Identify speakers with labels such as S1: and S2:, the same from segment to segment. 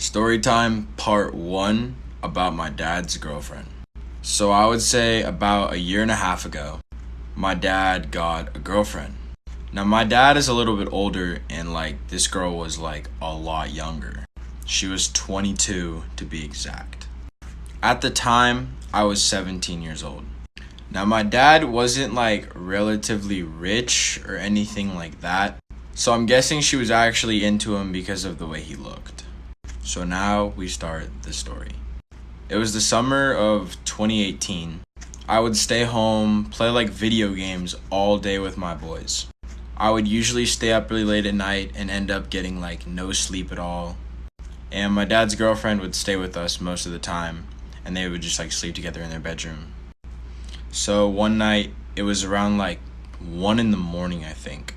S1: Story time part 1 about my dad's girlfriend. So I would say about a year and a half ago, my dad got a girlfriend. Now my dad is a little bit older and this girl was a lot younger. She was 22 to be exact. At the time, I was 17 years old. Now my dad wasn't relatively rich or anything like that. So I'm guessing she was actually into him because of the way he looked. So now we start the story. It was the summer of 2018. I would stay home, play video games all day with my boys. I would usually stay up really late at night and end up getting no sleep at all. And my dad's girlfriend would stay with us most of the time, and they would just sleep together in their bedroom. So one night, it was around 1 in the morning, I think.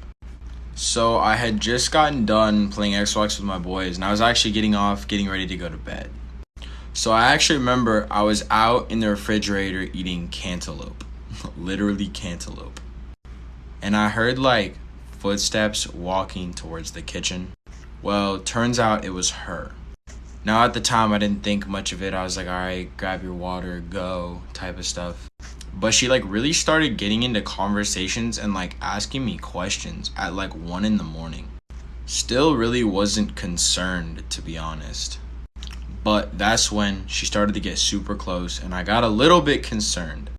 S1: So I had just gotten done playing Xbox with my boys, and I was actually getting ready to go to bed. So I actually remember I was out in the refrigerator eating cantaloupe, literally cantaloupe. And I heard footsteps walking towards the kitchen. Well, turns out it was her. Now at the time I didn't think much of it. I was like, all right, grab your water, go, type of stuff. But she really started getting into conversations and asking me questions at 1 in the morning. Still really wasn't concerned, to be honest. But that's when she started to get super close and I got a little bit concerned.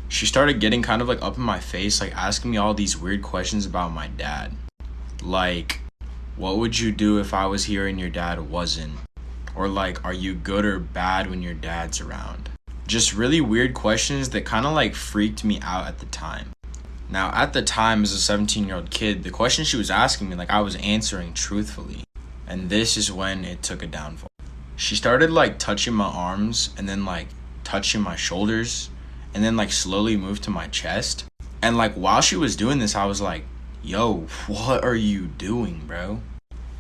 S1: She started getting kind of up in my face, asking me all these weird questions about my dad. What would you do if I was here and your dad wasn't? Or are you good or bad when your dad's around? Just really weird questions that kind of freaked me out at the time. Now at the time, as a 17-year-old kid, the questions she was asking me I was answering truthfully. And this is when it took a downfall. She started touching my arms and then touching my shoulders and then slowly moved to my chest. And while she was doing this, I was like, yo, what are you doing, bro?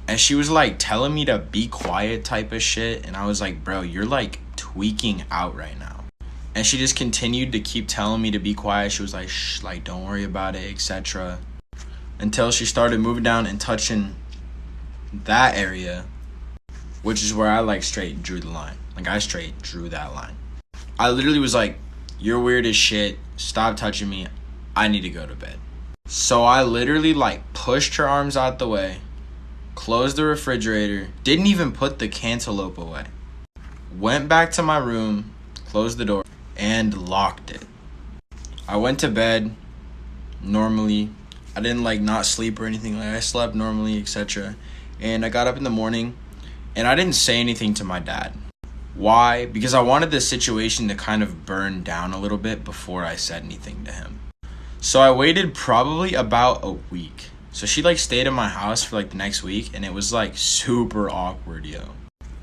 S1: And she was telling me to be quiet type of shit. And I was like, bro, you're tweaking out right now. And she just continued to keep telling me to be quiet. She was like, shh, don't worry about it, etc. Until she started moving down and touching that area, which is where I straight drew the line. I straight drew that line. I literally was like, you're weird as shit. Stop touching me. I need to go to bed. So I literally pushed her arms out the way, closed the refrigerator, didn't even put the cantaloupe away, went back to my room, closed the door, and locked it. I went to bed normally. I didn't not sleep or anything. I slept normally, etc. And I got up in the morning and I didn't say anything to my dad. Why? Because I wanted the situation to kind of burn down a little bit before I said anything to him. So I waited probably about a week. So she stayed in my house for the next week, and it was super awkward, yo.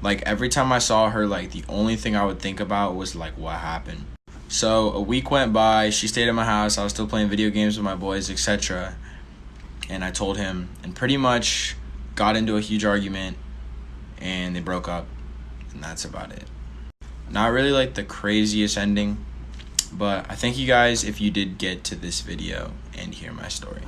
S1: Every time I saw her, the only thing I would think about was what happened. So a week went by, she stayed in my house, I was still playing video games with my boys, etc. And I told him, and pretty much got into a huge argument, and they broke up, and that's about it. Not really the craziest ending, but I thank you guys if you did get to this video and hear my story.